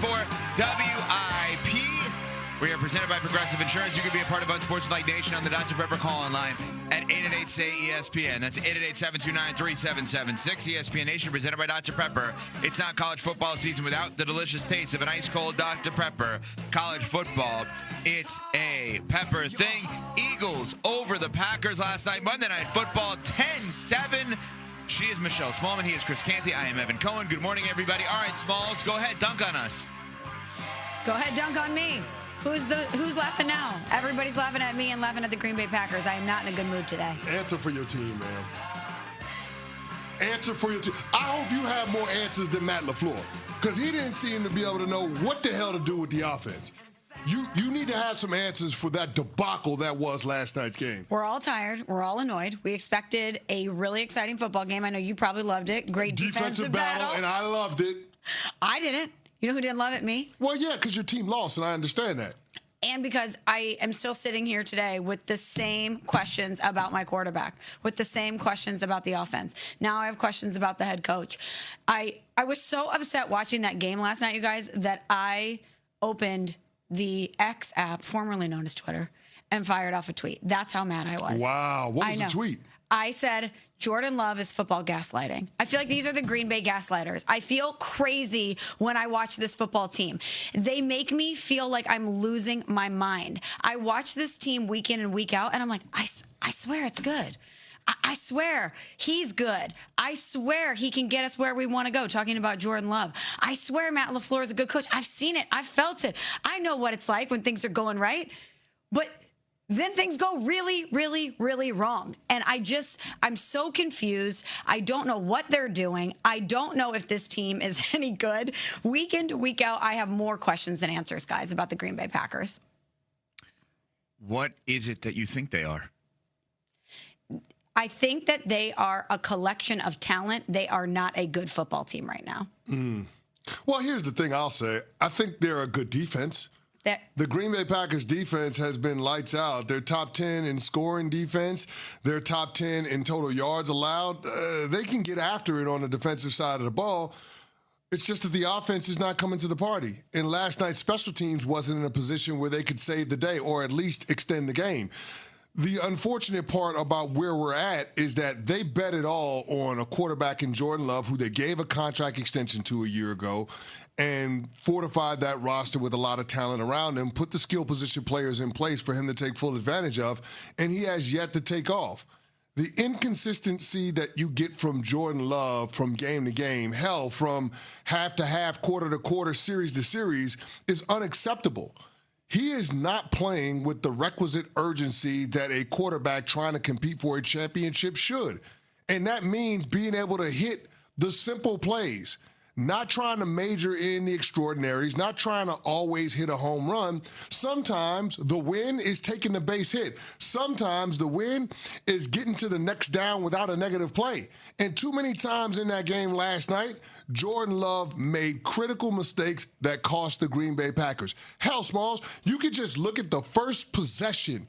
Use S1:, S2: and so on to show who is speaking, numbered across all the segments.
S1: for WIP. We are presented by Progressive Insurance. You can be a part of Unsportsmanlike Nation on the Dr. Pepper call online at 888-SAY-ESPN. That's 888-729-3776. ESPN Nation presented by Dr. Pepper. It's not college football season without the delicious taste of an ice-cold Dr. Pepper. College football, it's a pepper thing. Eagles over the Packers last night. Monday Night Football, 10-7. She is Michelle Smallman. He is Chris Canty. I am Evan Cohen. Good morning, everybody. All right, Smalls, go ahead. Dunk on us.
S2: Go ahead, dunk on me. Who's laughing now? Everybody's laughing at me and laughing at the Green Bay Packers. I am not in a good mood today.
S3: Answer for your team, man. Answer for your team. I hope you have more answers than Matt LaFleur, because he didn't seem to be able to know what the hell to do with the offense. You need to have some answers for that debacle that was last night's game.
S2: We're all tired. We're all annoyed. We expected a really exciting football game. I know you probably loved it. Great defensive battle.
S3: And I loved it.
S2: I didn't. You know who didn't love it? Me.
S3: Well, yeah, because your team lost, and I understand that.
S2: And because I am still sitting here today with the same questions about my quarterback, with the same questions about the offense. Now I have questions about the head coach. I was so upset watching that game last night, you guys, that I opened the X app, formerly known as Twitter, and fired off a tweet. That's how mad I was.
S3: Wow. What was the tweet?
S2: I said, Jordan Love is football gaslighting. I feel like these are the Green Bay gaslighters. I feel crazy when I watch this football team. They make me feel like I'm losing my mind. I watch this team week in and week out, and I'm like, I swear it's good. I swear he's good. I swear he can get us where we want to go, talking about Jordan Love. I swear Matt LaFleur is a good coach. I've seen it. I've felt it. I know what it's like when things are going right. But then things go really, really, really wrong. And I'm so confused. I don't know what they're doing. I don't know if this team is any good. Week in to week out, I have more questions than answers, guys, about the Green Bay Packers.
S1: What is it that you think they are?
S2: I think that they are a collection of talent. They are not a good football team right now.
S3: Well, here's the thing I'll say. I think they're a good defense. The Green Bay Packers defense has been lights out. They're top 10 in scoring defense. They're top 10 in total yards allowed. They can get after it on the defensive side of the ball. It's just that the offense is not coming to the party. And last night's special teams wasn't in a position where they could save the day or at least extend the game. The unfortunate part about where we're at is that they bet it all on a quarterback in Jordan Love, who they gave a contract extension to a year ago, and fortified that roster with a lot of talent around him, put the skill position players in place for him to take full advantage of, and he has yet to take off. The inconsistency that you get from Jordan Love from game to game, hell, from half to half, quarter to quarter, series to series, is unacceptable. He is not playing with the requisite urgency that a quarterback trying to compete for a championship should. And that means being able to hit the simple plays, not trying to major in the extraordinaries, not trying to always hit a home run. Sometimes the win is taking the base hit. Sometimes the win is getting to the next down without a negative play. And too many times in that game last night, Jordan Love made critical mistakes that cost the Green Bay Packers. Hell, Smalls, you could just look at the first possession.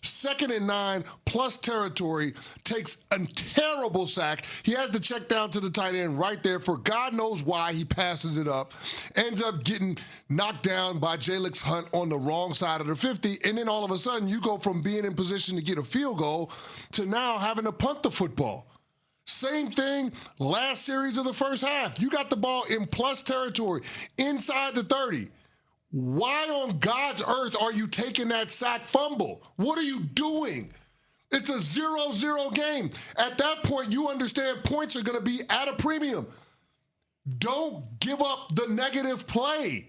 S3: 2nd and 9 plus territory, takes a terrible sack. He has to check down to the tight end right there for God knows why he passes it up. Ends up getting knocked down by Jalix Hunt on the wrong side of the 50. And then all of a sudden you go from being in position to get a field goal to now having to punt the football. Same thing last series of the first half. You got the ball in plus territory inside the 30. Why on God's earth are you taking that sack fumble? What are you doing? It's a 0-0 game. At that point, you understand points are going to be at a premium. Don't give up the negative play.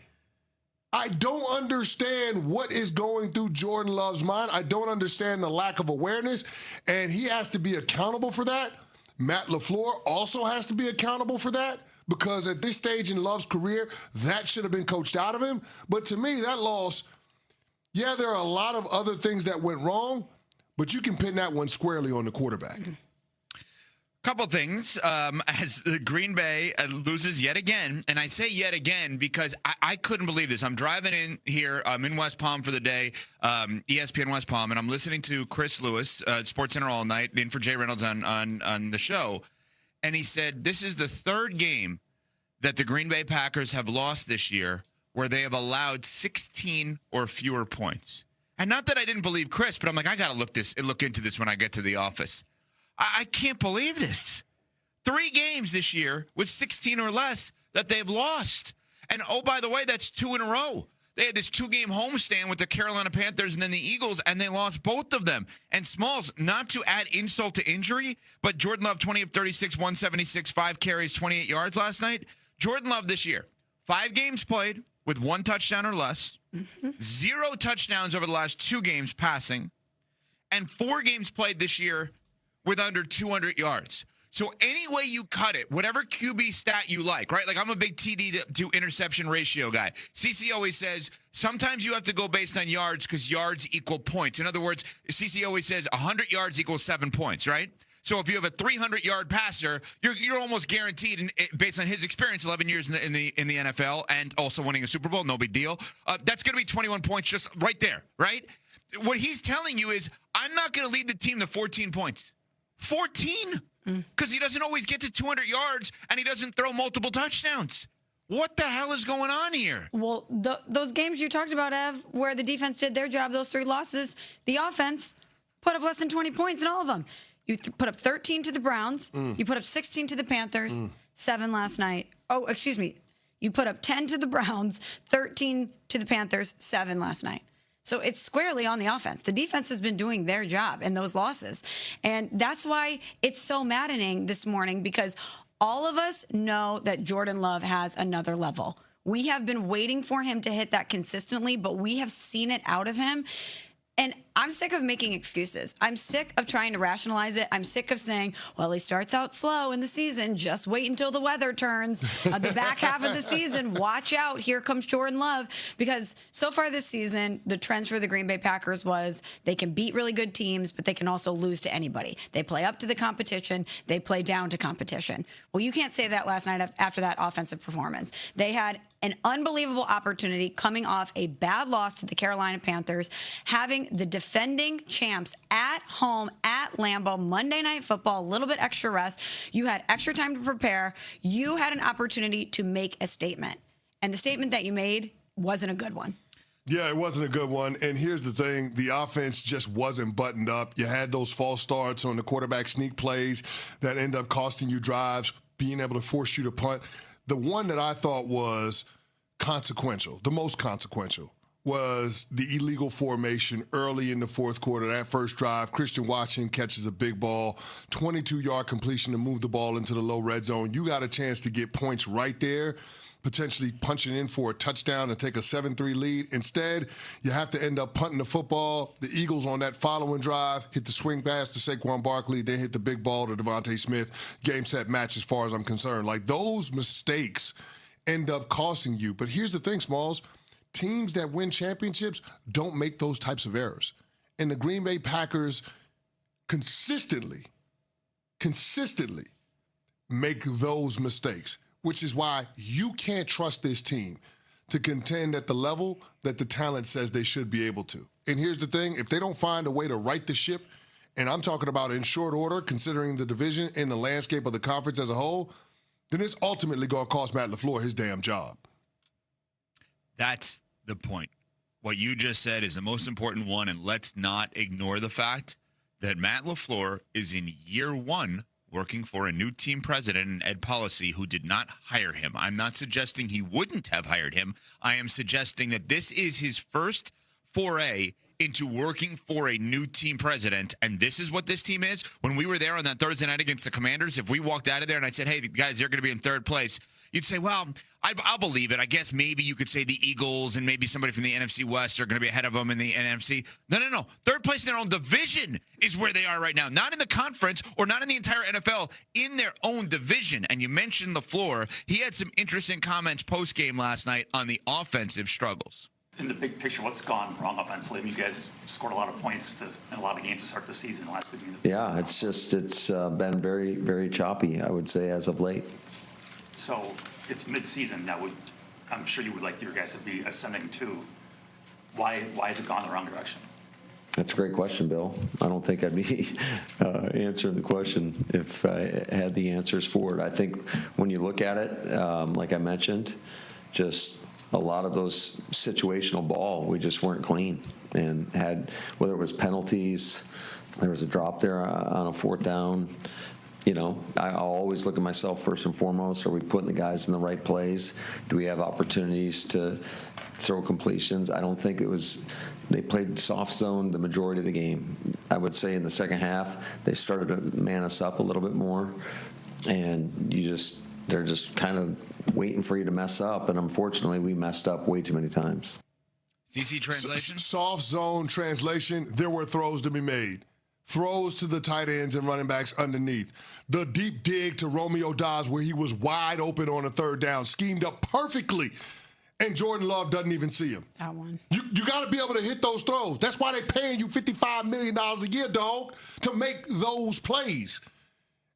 S3: I don't understand what is going through Jordan Love's mind. I don't understand the lack of awareness, and he has to be accountable for that. Matt LaFleur also has to be accountable for that, because at this stage in Love's career, that should have been coached out of him. But to me, that loss, yeah, there are a lot of other things that went wrong, but you can pin that one squarely on the quarterback.
S1: Couple things as the Green Bay loses yet again, and I say yet again because I couldn't believe this. I'm driving in here. I'm in West Palm for the day, ESPN West Palm, and I'm listening to Chris Lewis, SportsCenter all night, in for Jay Reynolds on the show, and he said this is the third game that the Green Bay Packers have lost this year where they have allowed 16 or fewer points. And not that I didn't believe Chris, but I'm like, I got to look into this when I get to the office. I can't believe this. 3 games this year with 16 or less that they've lost. And, oh, by the way, that's 2 in a row. They had this 2-game homestand with the Carolina Panthers and then the Eagles, and they lost both of them. And Smalls, not to add insult to injury, but Jordan Love, 20 of 36, 176, 5 carries, 28 yards last night. Jordan Love this year, 5 games played with 1 touchdown or less, 0 touchdowns over the last 2 games passing, and 4 games played this year with under 200 yards. So any way you cut it, whatever QB stat you like, right? Like I'm a big TD to interception ratio guy. CC always says sometimes you have to go based on yards because yards equal points. In other words, CC always says 100 yards equals 7 points, right? So if you have a 300-yard passer, you're almost guaranteed, and based on his experience, 11 years in the NFL, and also winning a Super Bowl, no big deal. That's going to be 21 points just right there, right? What he's telling you is, I'm not going to lead the team to 14 points. 14? Because he doesn't always get to 200 yards, and he doesn't throw multiple touchdowns. What the hell is going on here?
S2: Well, those games you talked about, Ev, where the defense did their job, those 3 losses, the offense put up less than 20 points in all of them. You put up 13 to the Browns. You put up 16 to the Panthers, 7 last night. Oh, excuse me. You put up 10 to the Browns, 13 to the Panthers, 7 last night. So it's squarely on the offense. The defense has been doing their job in those losses. And that's why it's so maddening this morning, because all of us know that Jordan Love has another level. We have been waiting for him to hit that consistently, but we have seen it out of him. And I'm sick of making excuses. I'm sick of trying to rationalize it. I'm sick of saying, well, he starts out slow in the season. Just wait until the weather turns. The back half of the season, watch out. Here comes Jordan Love. Because so far this season, the trends for the Green Bay Packers was they can beat really good teams, but they can also lose to anybody. They play up to the competition. They play down to competition. Well, you can't say that last night after that offensive performance. They had an unbelievable opportunity coming off a bad loss to the Carolina Panthers, having the defending champs at home at Lambeau, Monday Night Football, a little bit extra rest. You had extra time to prepare. You had an opportunity to make a statement. And the statement that you made wasn't a good one.
S3: Yeah, it wasn't a good one. And here's the thing. The offense just wasn't buttoned up. You had those false starts on the quarterback sneak plays that end up costing you drives, being able to force you to punt. The one that I thought was consequential, the most consequential, was the illegal formation early in the fourth quarter. That first drive, Christian Watson catches a big ball, 22-yard completion to move the ball into the low red zone. You got a chance to get points right there, potentially punching in for a touchdown and take a 7-3 lead. Instead, you have to end up punting the football. The Eagles on that following drive hit the swing pass to Saquon Barkley, then hit the big ball to Devontae Smith. Game, set, match as far as I'm concerned. Like, those mistakes end up costing you. But here's the thing, Smalls. Teams that win championships don't make those types of errors. And the Green Bay Packers consistently make those mistakes, which is why you can't trust this team to contend at the level that the talent says they should be able to. And here's the thing. If they don't find a way to right the ship, and I'm talking about in short order, considering the division and the landscape of the conference as a whole, then it's ultimately going to cost Matt LaFleur his damn job.
S1: That's the point. What you just said is the most important one, and let's not ignore the fact that Matt LaFleur is in year 1 working for a new team president and Ed Policy who did not hire him. I'm not suggesting he wouldn't have hired him. I am suggesting that this is his first foray into working for a new team president, and this is what this team is. When we were there on that Thursday night against the Commanders, if we walked out of there and I said, hey, guys, you're going to be in 3rd place, you'd say, well, I'll believe it. I guess maybe you could say the Eagles and maybe somebody from the NFC West are going to be ahead of them in the NFC. No. 3rd place in their own division is where they are right now. Not in the conference or not in the entire NFL, in their own division. And you mentioned LaFleur. He had some interesting comments post-game last night on the offensive struggles.
S4: In the big picture, what's gone wrong offensively? I mean, you guys scored a lot of points in a lot of games to start the season last week.
S5: Yeah, it's been very, very choppy, I would say, as of late.
S4: So it's mid-season. I'm sure you would like your guys to be ascending too. Why has it gone the wrong direction?
S5: That's a great question, Bill. I don't think I'd be answering the question if I had the answers for it. I think when you look at it, like I mentioned, just a lot of those situational ball, we just weren't clean and had, whether it was penalties, there was a drop there on a fourth down. I'll always look at myself first and foremost. Are we putting the guys in the right plays? Do we have opportunities to throw completions? I don't think they played soft zone the majority of the game. I would say in the second half, they started to man us up a little bit more. And they're just kind of waiting for you to mess up. And unfortunately, we messed up way too many times.
S1: CC translation?
S3: Soft zone translation, there were throws to be made. Throws to the tight ends and running backs underneath. The deep dig to Romeo Dobbs where he was wide open on a third down, schemed up perfectly, and Jordan Love doesn't even see him.
S2: That one.
S3: You got to be able to hit those throws. That's why they're paying you $55 million a year, dog, to make those plays.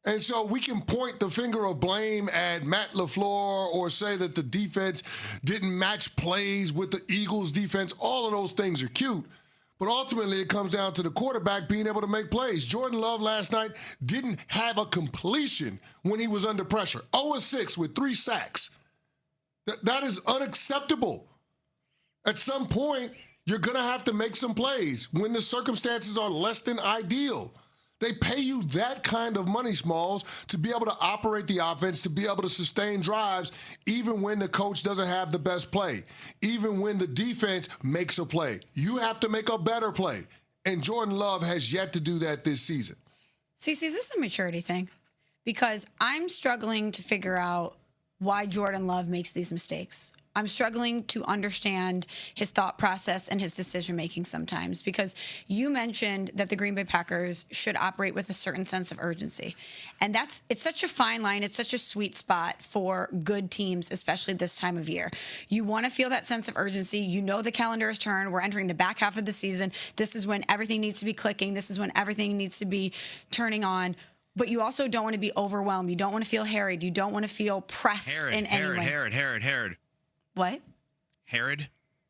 S3: And so we can point the finger of blame at Matt LaFleur or say that the defense didn't match plays with the Eagles' defense. All of those things are cute. But ultimately, it comes down to the quarterback being able to make plays. Jordan Love last night didn't have a completion when he was under pressure. 0-6 with 3 sacks. That is unacceptable. At some point, you're going to have to make some plays when the circumstances are less than ideal. They pay you that kind of money, Smalls, to be able to operate the offense, to be able to sustain drives, even when the coach doesn't have the best play, even when the defense makes a play. You have to make a better play. And Jordan Love has yet to do that this season.
S2: Cece, is this a maturity thing? Because I'm struggling to figure out why Jordan Love makes these mistakes. I'm struggling to understand his thought process and his decision-making sometimes, because you mentioned that the Green Bay Packers should operate with a certain sense of urgency. And it's such a fine line. It's such a sweet spot for good teams, especially this time of year. You want to feel that sense of urgency. You know the calendar is turned. We're entering the back half of the season. This is when everything needs to be clicking. This is when everything needs to be turning on. But you also don't want to be overwhelmed. You don't want to feel harried. You don't want to feel pressed in any way.
S1: Herod.
S2: What?
S1: Herod?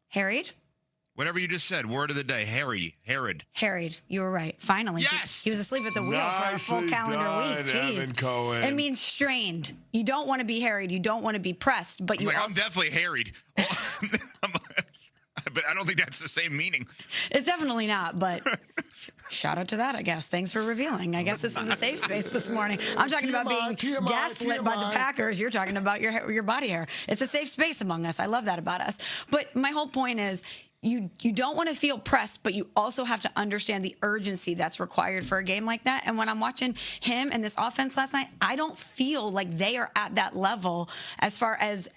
S2: Harried?
S1: Whatever you just said, word of the day, Herod.
S2: Harried. You were right. Finally.
S1: Yes!
S2: He was asleep at the wheel for a full calendar week. Jeez.
S3: Evan Cohen.
S2: It means strained. You don't want to be harried. You don't want to be pressed. But
S1: I'm definitely harried. But I don't think that's the same meaning.
S2: It's definitely not, but shout out to that, I guess. Thanks for revealing. I guess this is a safe space this morning. I'm talking about being gaslit by the Packers. You're talking about your body hair. It's a safe space among us. I love that about us. But my whole point is, you don't want to feel pressed, but you also have to understand the urgency that's required for a game like that. And when I'm watching him and this offense last night, I don't feel like they are at that level as far as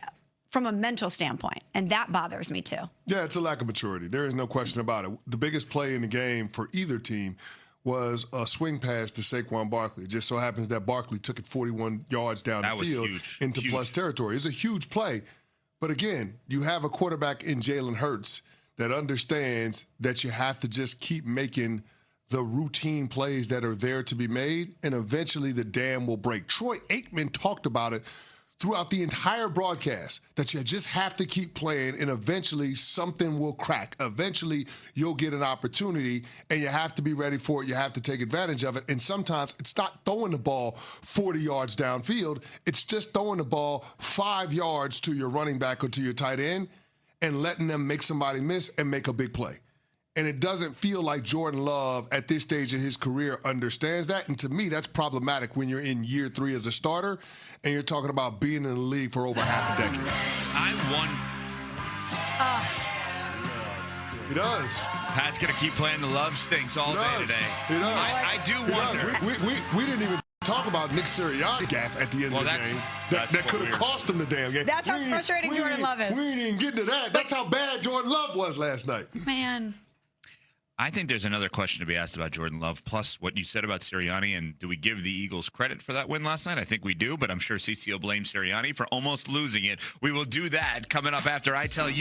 S2: from a mental standpoint, and that bothers me too.
S3: Yeah, it's a lack of maturity. There is no question about it. The biggest play in the game for either team was a swing pass to Saquon Barkley. It just so happens that Barkley took it 41 yards down the field into plus territory. It's a huge play. But again, you have a quarterback in Jalen Hurts that understands that you have to just keep making the routine plays that are there to be made, and eventually the dam will break. Troy Aikman talked about it throughout the entire broadcast, that you just have to keep playing and eventually something will crack. Eventually you'll get an opportunity and you have to be ready for it. You have to take advantage of it. And sometimes it's not throwing the ball 40 yards downfield. It's just throwing the ball 5 yards to your running back or to your tight end and letting them make somebody miss and make a big play. And it doesn't feel like Jordan Love at this stage of his career understands that. And to me, that's problematic when you're in year 3 as a starter and you're talking about being in the league for over half a decade. He does.
S1: Pat's going to keep playing the love stinks all day today.
S3: He does.
S1: I do wonder.
S3: We didn't even talk about Nick Sirianni's gaff at the end of the game. That could have cost him the damn game.
S2: That's how frustrating Jordan Love is.
S3: We didn't even get into that. That's how bad Jordan Love was last night.
S2: Man.
S1: I think there's another question to be asked about Jordan Love, plus what you said about Sirianni, and do we give the Eagles credit for that win last night? I think we do, but I'm sure CC will blame Sirianni for almost losing it. We will do that coming up after I tell you.